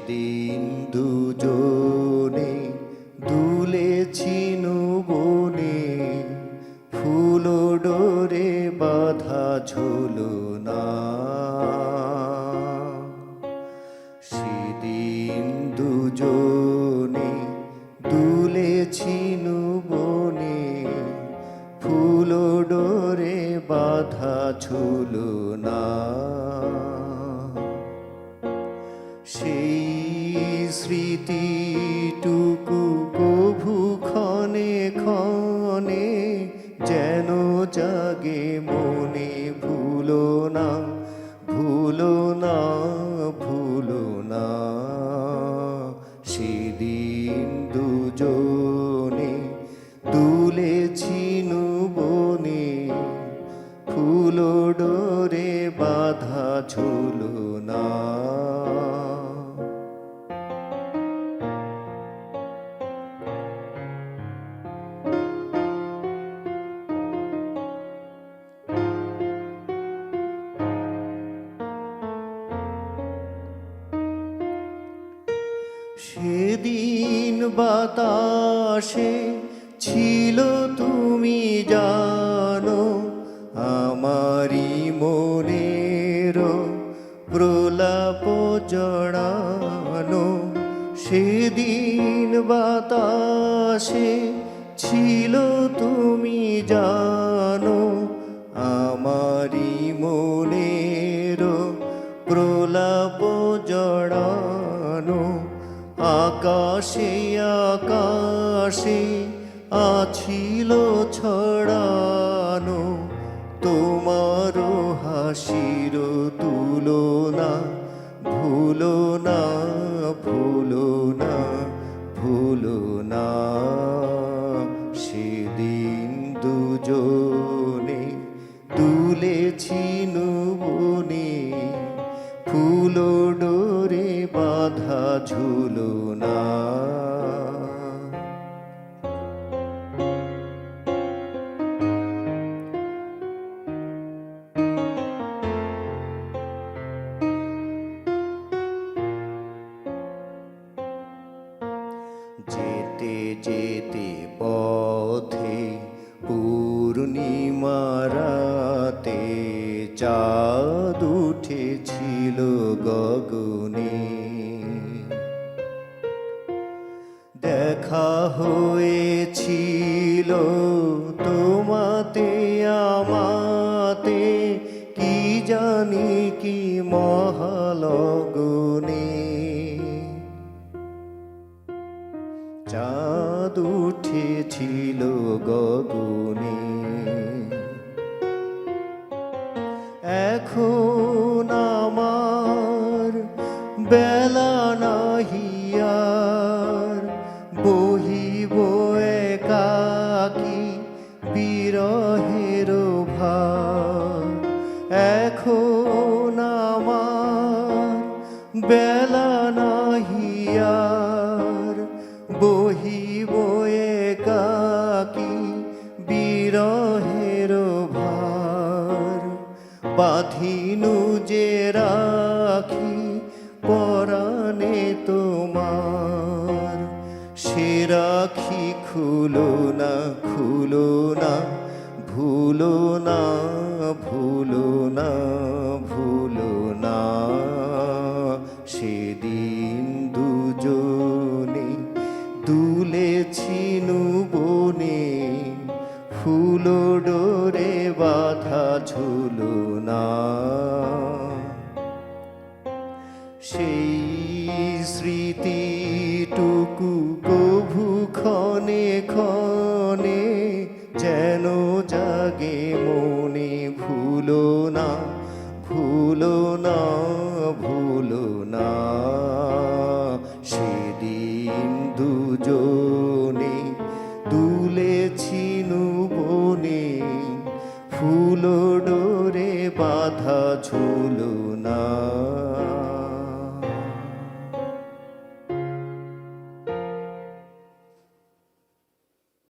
সেদিন দুজনে দুলেছি বনে, ফুল ডোরে বাঁধা ঝুলনা। সেদিন দুজনে দুলেছি বনে, ফুল ডোরে বাঁধা ঝুলনা। সেই স্মৃতিটুকু কভু ক্ষণে ক্ষণে যেন জাগে মনে, ভুলো না, ভুলো না, ভুলো না। সেদিন দুজনে দুলেছি বনে, ফুল ডোরে বাঁধা ঝুলনা। সেদিন বাতাসে ছিল তুমি জানো, আমারি মনের প্রলাপ জড়ানো। সেদিন বাতাসে ছিল তুমি জানো, আমারি মনের প্রলাপ জড়ানো। আকাশে আকাশে আছিল ছড়ানো, তোমার হাসির তুলনা। ভুলো না, ভুলো না, ভুলো না। সেদিন দুজনে দুলেছি বনে, ফুল ডোরে বাঁধা ঝুলনা। যেতে যেতে পথে পূর্ণিমা রাতে চাঁদ উঠেছিল গগনে। দেখা হয়েছিল তোমাতে আমাতে, কি জানি কি মহালগনে। চাঁদ উঠেছিল গগনে। এখন আমার বেলা নাহি আর, বহিব একাকী বিরহের ভার। এখন আমার বেলা নাহি আর, বহিব একাকী বিরহের ভার। বাঁধিনু যে রাখি পরাণে তোমার, সে রাখি খুলো না, খুলো না, ভুলো না, ভুলো না, ভুলো না। সেদিন দুজনে দুলেছি বনে, ফুল ডোরে বাঁধা ঝুলনা। সেই স্মৃতিটুকু কভু ক্ষণে ক্ষণে যেন জাগে মনে, ভুলো না, ভুলো না,